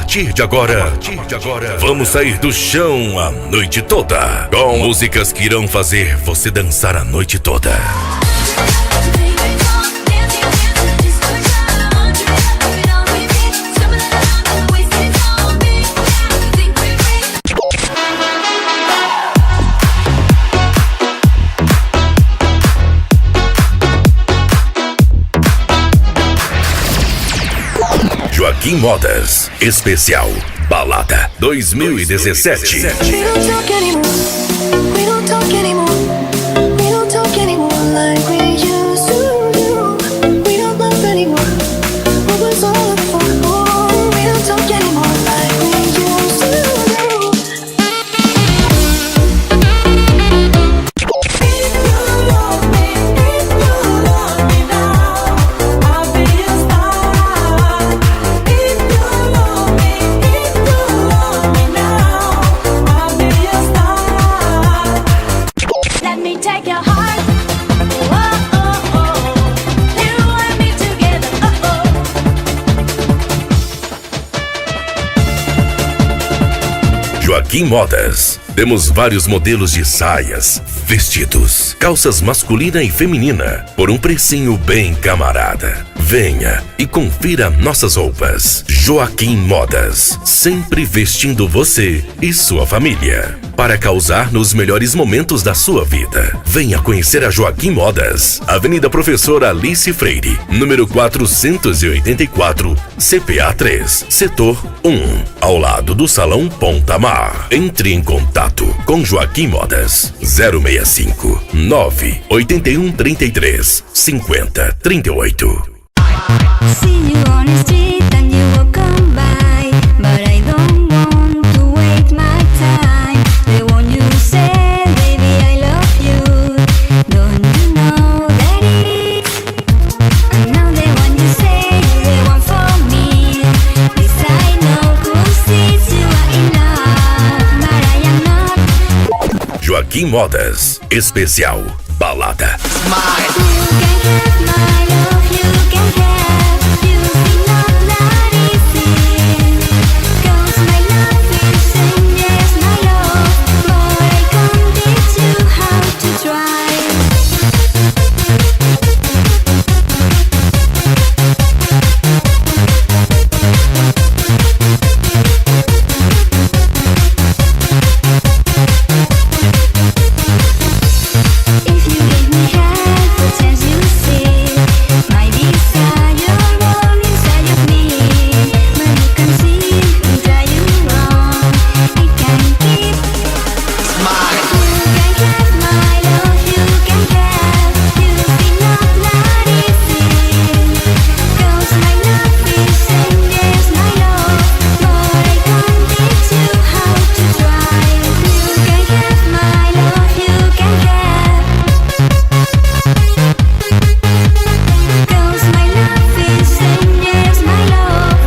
partir de agora, vamos sair do chão a noite toda, com músicas que irão fazer você dançar a noite toda. Joaquim Modas, especial Balada 2017. Joaquim Modas. Temos vários modelos de saias, vestidos, calças masculina e feminina, por um precinho bem camarada. Venha e confira nossas roupas. Joaquim Modas, sempre vestindo você e sua família, para causar nos melhores momentos da sua vida. Venha conhecer a Joaquim Modas, Avenida Professora Alice Freire, número 484, CPA 3, Setor 1, ao lado do Salão Ponta Mar. Entre em contato com Joaquim Modas, 065 981 33 50 38. See you on the street and you will come by, but I don't want to wait my time. The one you say, baby, I love you. Don't you know that it is? And now the one you say, you're the one for me. This I know, 'cause it's you are in love, but I am not. Joaquim Modas, especial Balada. You can have my love, you can have. You see not that easy, 'cause my love is endless, my love, but I can't teach you how to try. If you give me half a chance, you see my desire born inside of me. But you can see that you're wrong. I can't keep. You can have my love, you can have. You see not that easy, 'cause my love is endless, my love, but I can't teach you how to try. You can have my love, you can have. 'Cause my love is endless, my love.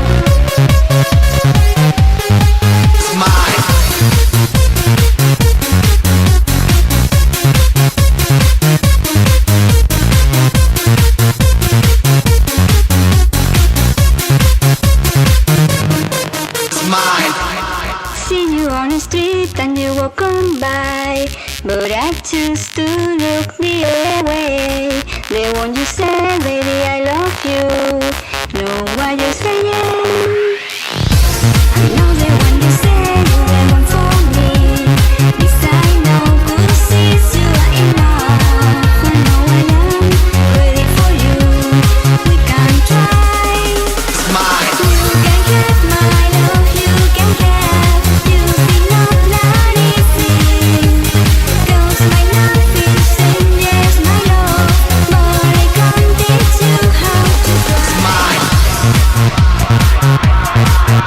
See you on the street and you walk on by, but I choose to look the other way. The one you say, baby, I love you. No, I just say yeah. I know the one you say, you're the one for me. This I know, 'cause it's you are in love. I know I am ready for you. We can try. You can have my love, you can have. You see not that easy, 'cause my love is endless, my love, but I can't teach you how to try.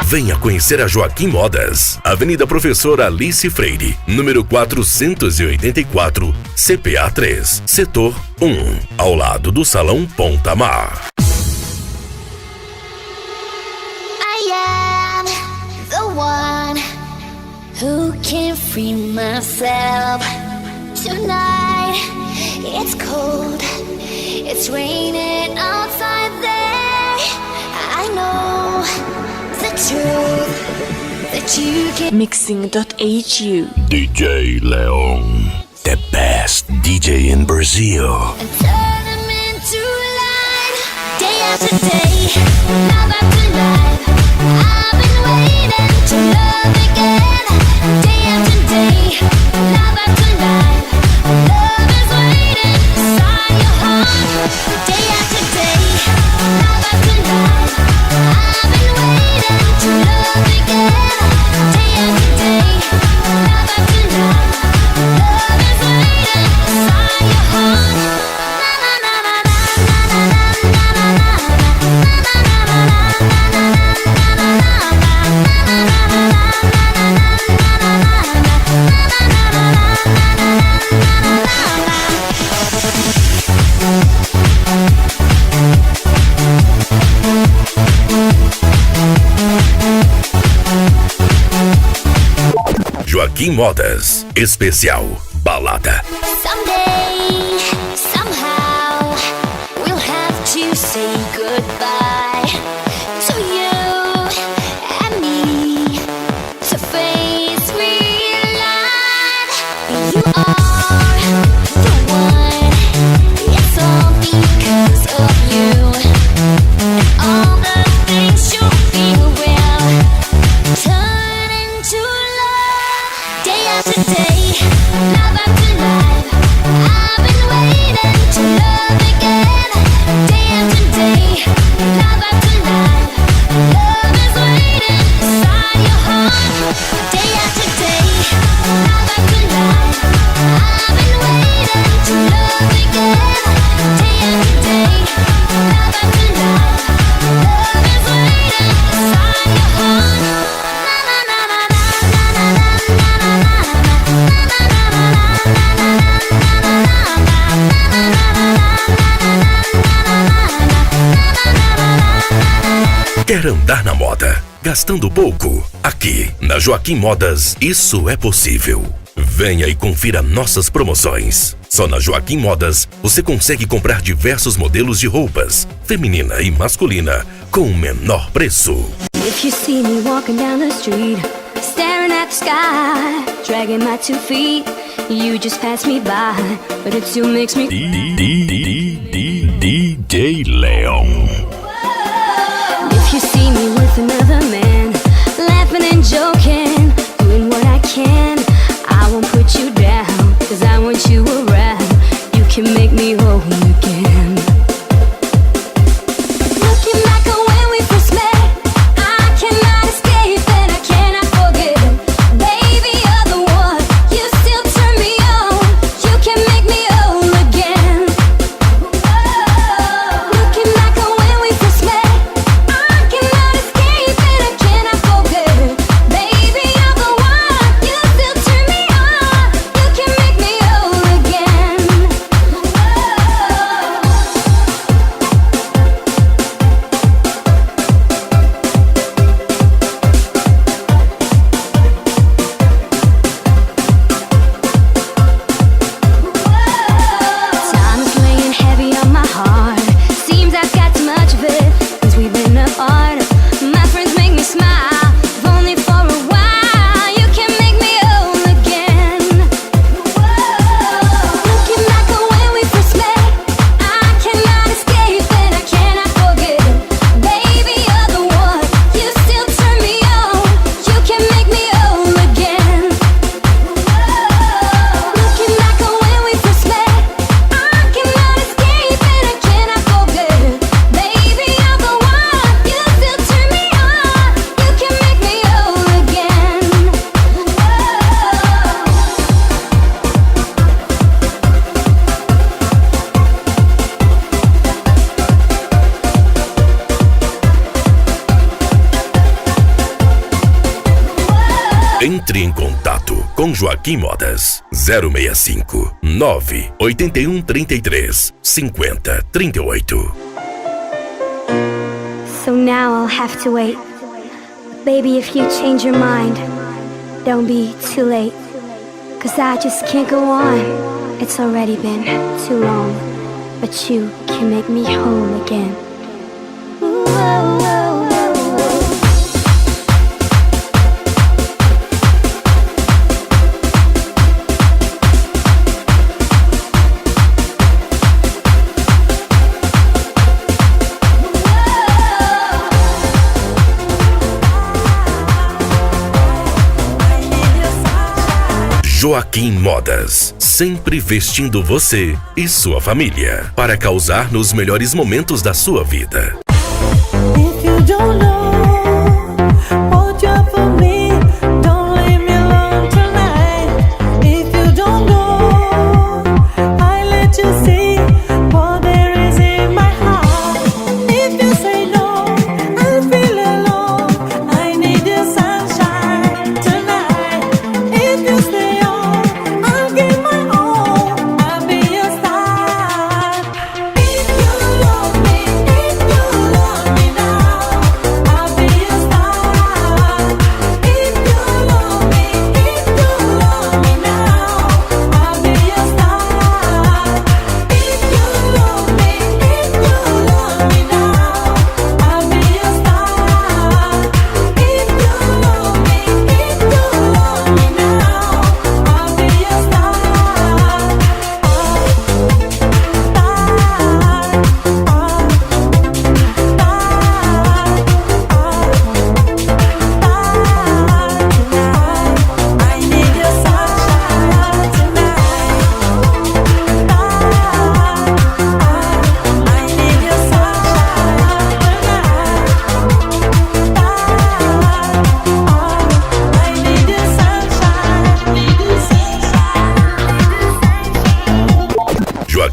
Venha conhecer a Joaquim Modas, Avenida Professora Alice Freire, número 484, CPA 3, Setor 1, ao lado do Salão Ponta Mar. I am the one who can free myself. Tonight it's cold, it's raining outside there. I know the truth. Mixing.hu. DJ Leon, the best DJ in Brazil. And turn them into light. Day after day, love after life. I've been waiting to love again. Day after day, love after life. Love is waiting inside your heart. Day after day, love after life. I've been waiting to love again. Day after day, love after life. Love is waiting inside your heart. Na na na na na na na na na Joaquim Modas, especial Balada. Someday, somehow, we'll have to say goodbye to you and me, to face real life. You are the one, it's all because of you. And all the things you feel will turn into love. Day after day, love after life. I've been waiting to love again. Day after day, love after life. Love is waiting inside your heart. Day after day, love after life. I've been waiting to love again. Day after day, love after life. Love is waiting inside your heart. Na na na na na na na na Quer andar na moda, gastando pouco? Aqui, na Joaquim Modas, isso é possível. Venha e confira nossas promoções. Só na Joaquim Modas, você consegue comprar diversos modelos de roupas, feminina e masculina, com o menor preço. If you see me walking down the street, staring at the sky, dragging my 2 feet, you just pass me by, but it still makes me DJ Leon. If you see me with another man, laughing and joking, doing what I can, I won't put you down, 'cause I want you around. You can make me whole again. Looking back on when we first met, I cannot escape and I cannot forget. Baby, you're the one, you still turn me on. You can make me whole again. Looking back on when we first met, I cannot escape and I cannot forget. Baby, you're the one, you still turn me on. You can make me whole again. Time is laying heavy on my heart. Seems I've got too much of it, 'cause we've been apart. My friends make me smile, if only for a while. You can make me whole again. Looking back on when we first met, I cannot escape and I cannot forget. Baby, you're the one, you still turn me on. You can make me whole again. Looking back on when we first met, I cannot escape and I cannot forget. Baby, you're the one, you still turn me on. You can make me whole again. Entre em contato com Joaquim Modas. 065 981 33 50 38. So now I'll have to wait. Baby, if you change your mind, don't be too late. 'Cause I just can't go on. It's already been too long. But you can make me whole again. Ooh, oh, oh, oh, oh. Joaquim Modas, sempre vestindo você e sua família para causar nos melhores momentos da sua vida.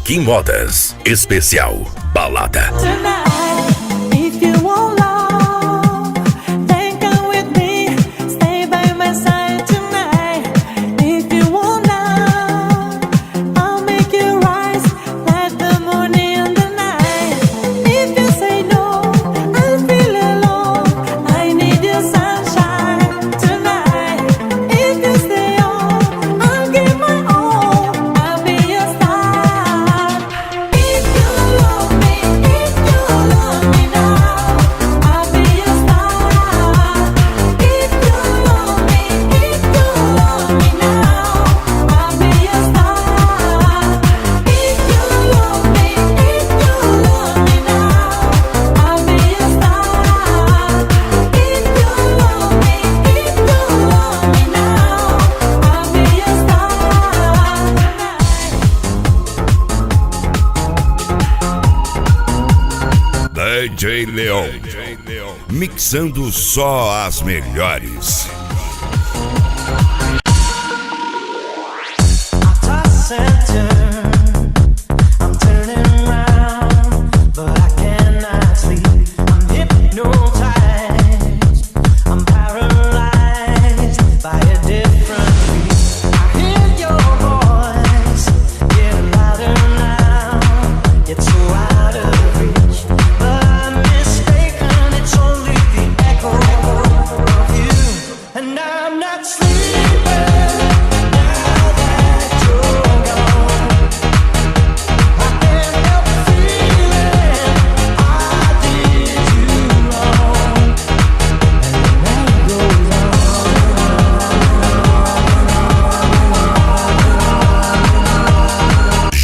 Joaquim Modas, especial Balada. DJ Leon, mixando só as melhores.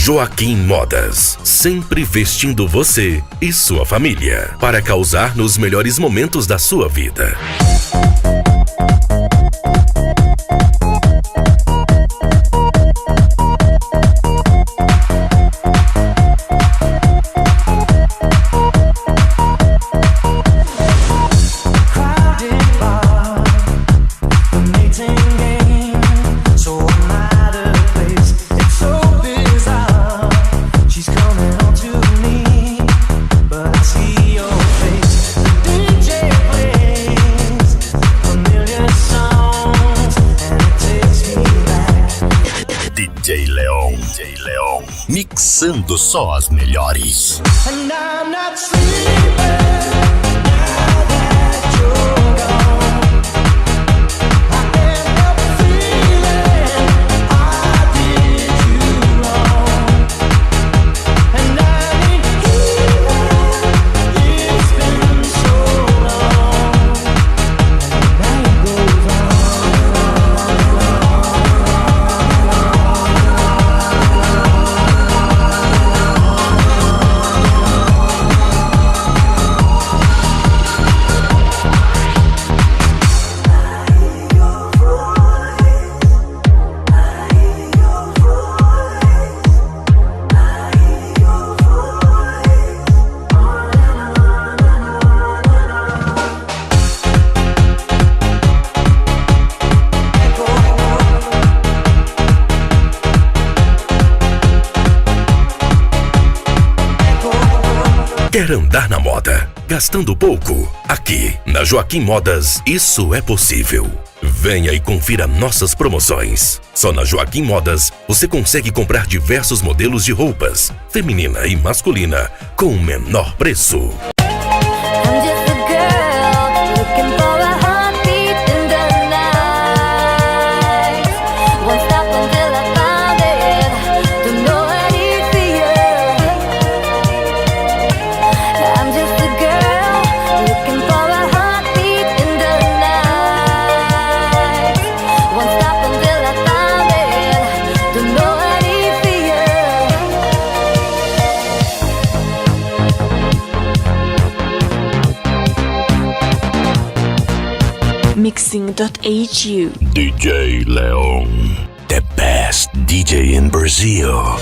Joaquim Modas, sempre vestindo você e sua família para causar nos melhores momentos da sua vida. DJ Leon, mixando só as melhores. And I'm not sleeping now that you're gone. I can't help feeling I did you wrong. And I need healing. It's been so long. And the night goes on. Quer andar na moda, gastando pouco? Aqui, na Joaquim Modas, isso é possível. Venha e confira nossas promoções. Só na Joaquim Modas, você consegue comprar diversos modelos de roupas, feminina e masculina, com o menor preço. Mixing.hu DJ Leon, the best DJ in Brazil.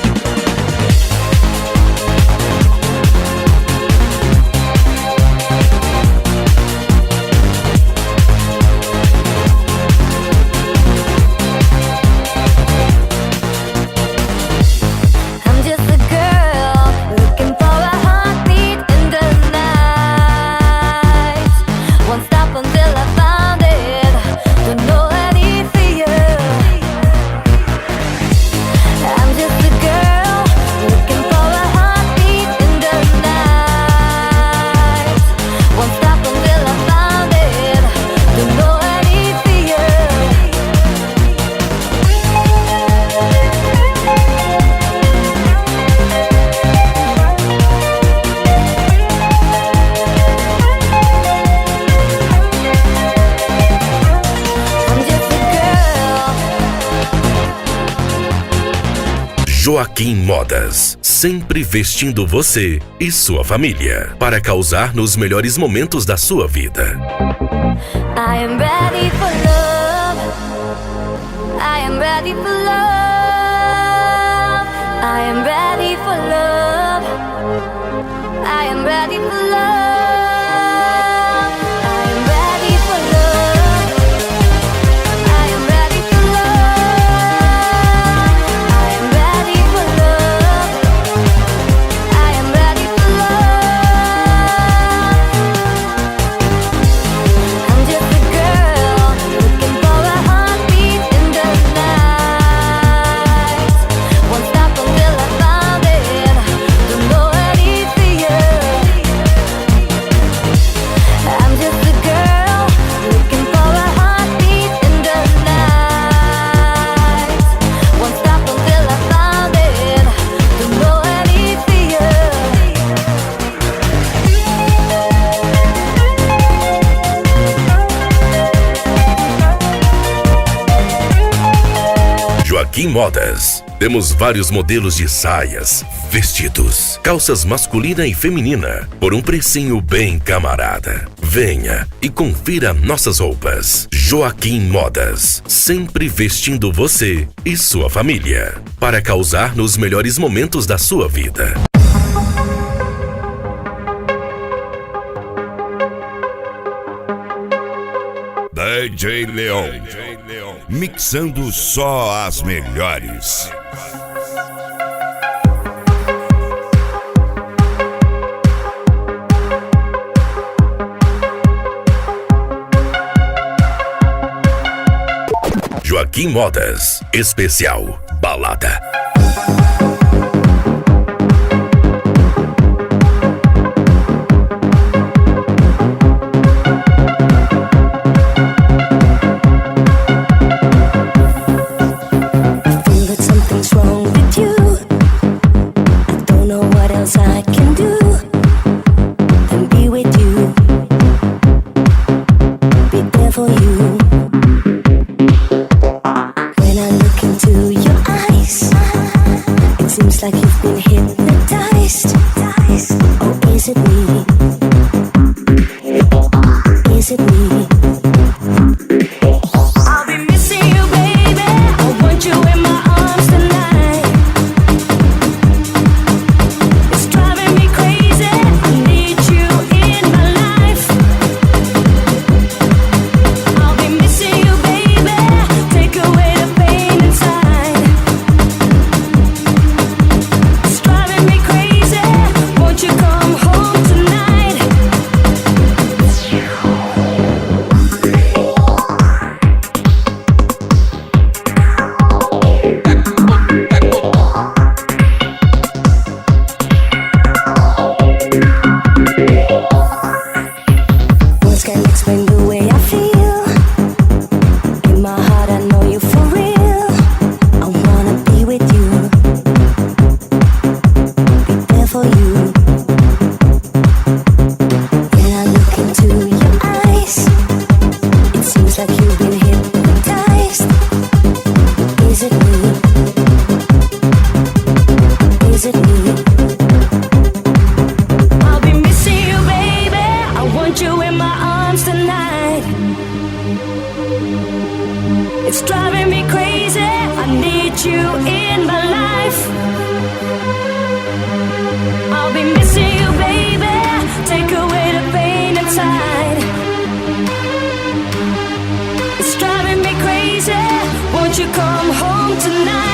Joaquim Modas, sempre vestindo você e sua família, para causar nos melhores momentos da sua vida. I am ready for love. I am ready for love. I am ready for love. I am ready for love. Joaquim Modas. Temos vários modelos de saias, vestidos, calças masculina e feminina, por um precinho bem camarada. Venha e confira nossas roupas. Joaquim Modas, sempre vestindo você e sua família, para causar nos melhores momentos da sua vida. DJ Leon, mixando só as melhores. Joaquim Modas, especial balada. When I look into your eyes, want you in my arms tonight. It's driving me crazy. I need you in my life. I'll be missing you, baby. Take away the pain inside. It's driving me crazy. Won't you come home tonight?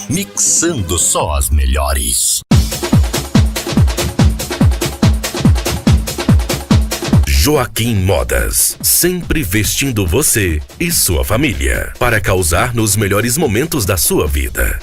Mixando só as melhores. Joaquim Modas, sempre vestindo você e sua família para causar nos melhores momentos da sua vida.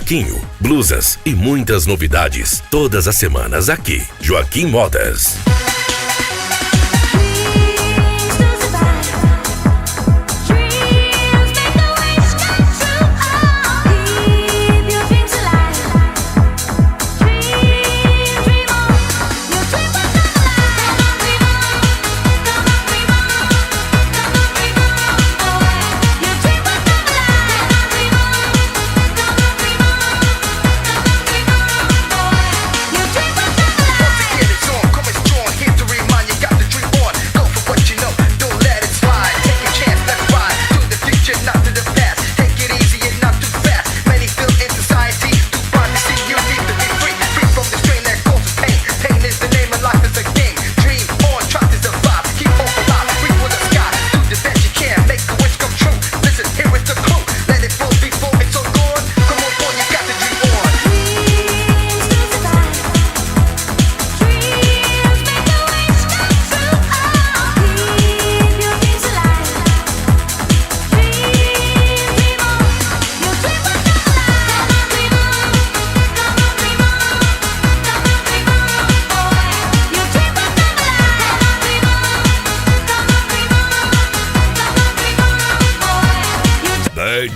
Macaquinho, blusas e muitas novidades todas as semanas aqui. Joaquim Modas. Come and join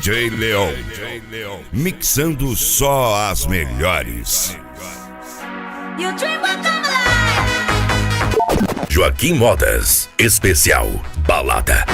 DJ Leon, mixando só as melhores. Joaquim Modas, especial Balada.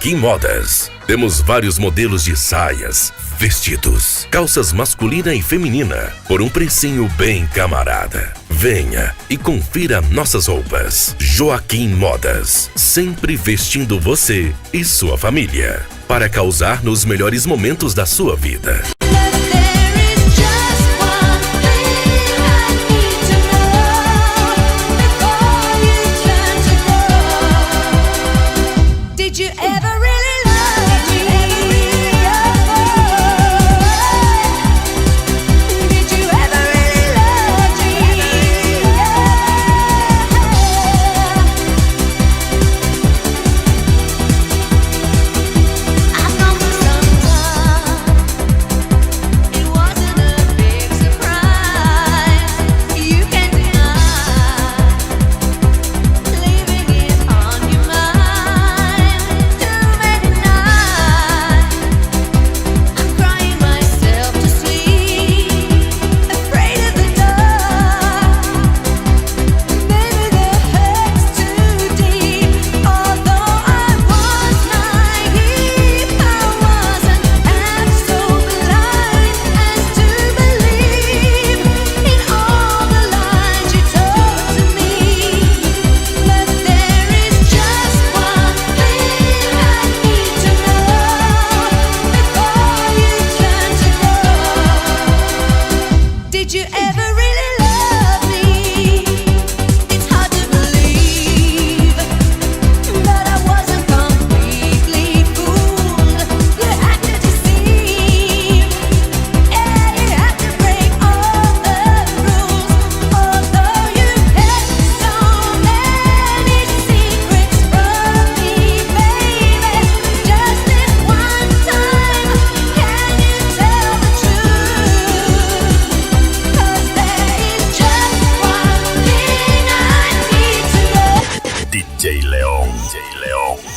Joaquim Modas. Temos vários modelos de saias, vestidos, calças masculina e feminina, por um precinho bem camarada. Venha e confira nossas roupas. Joaquim Modas, sempre vestindo você e sua família, para causar nos melhores momentos da sua vida.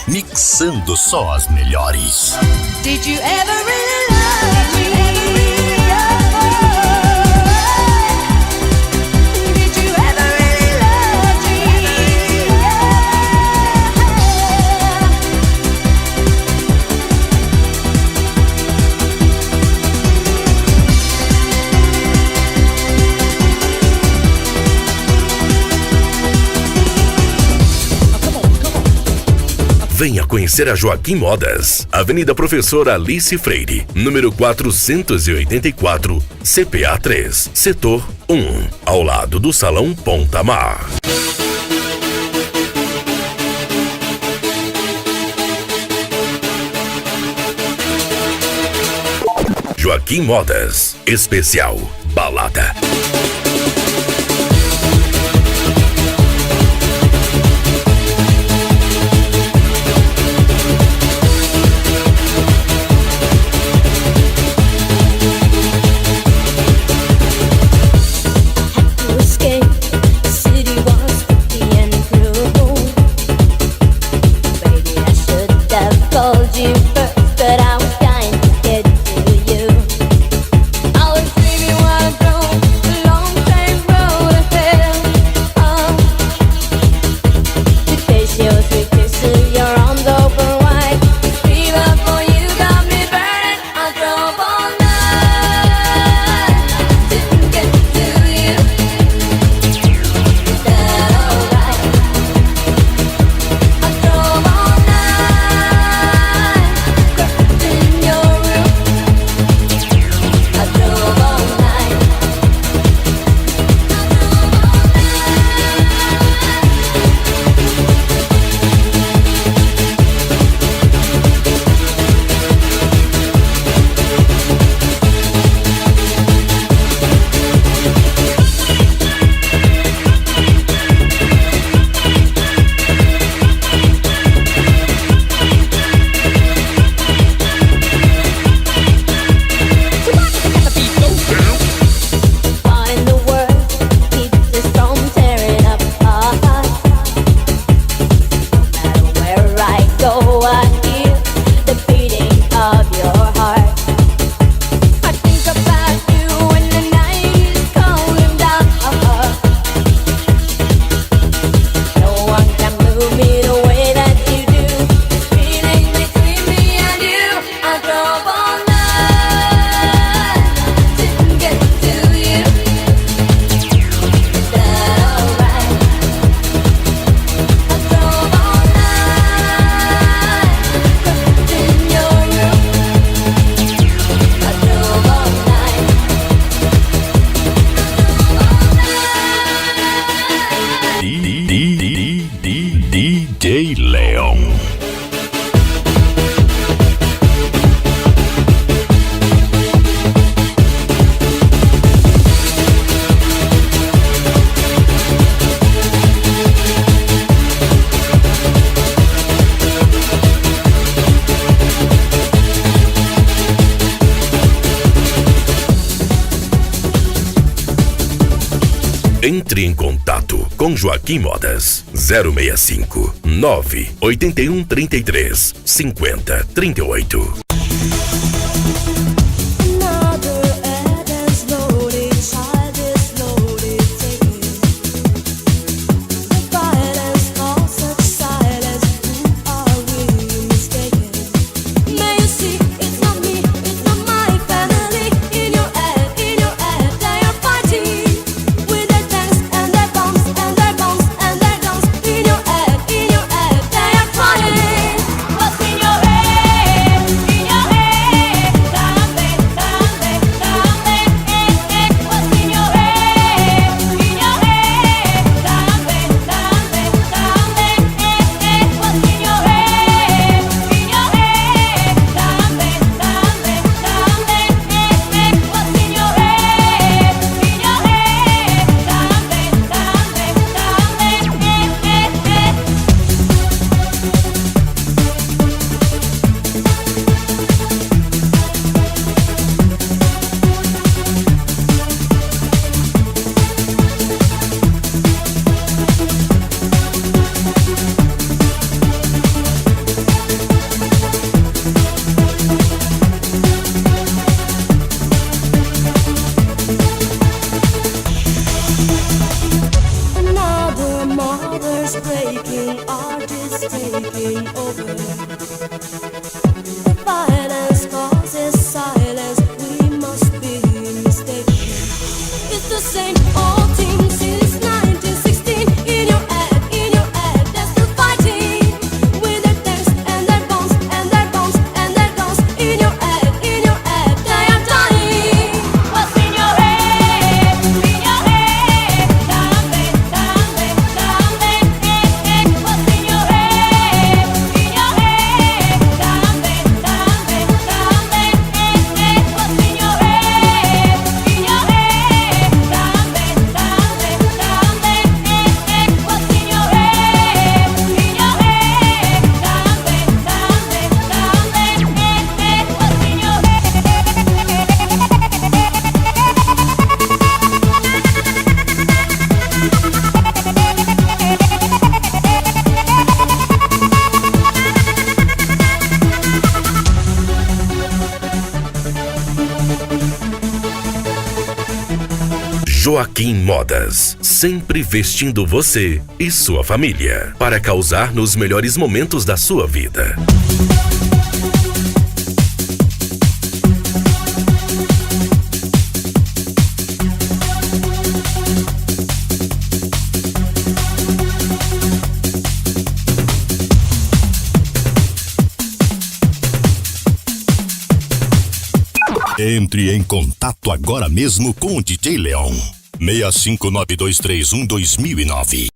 Mixando só as melhores. Did you ever really love me? Did you ever really love Venha conhecer a Joaquim Modas, Avenida Professora Alice Freire, número 484, CPA 3, Setor 1, ao lado do Salão Ponta Mar. Joaquim Modas, especial Balada. long Entre em contato com Joaquim Modas. 065 981 33 50 38. Joaquim Modas, sempre vestindo você e sua família, para causar nos melhores momentos da sua vida. Entre em contato agora mesmo com o DJ Leon. 6592312 2009.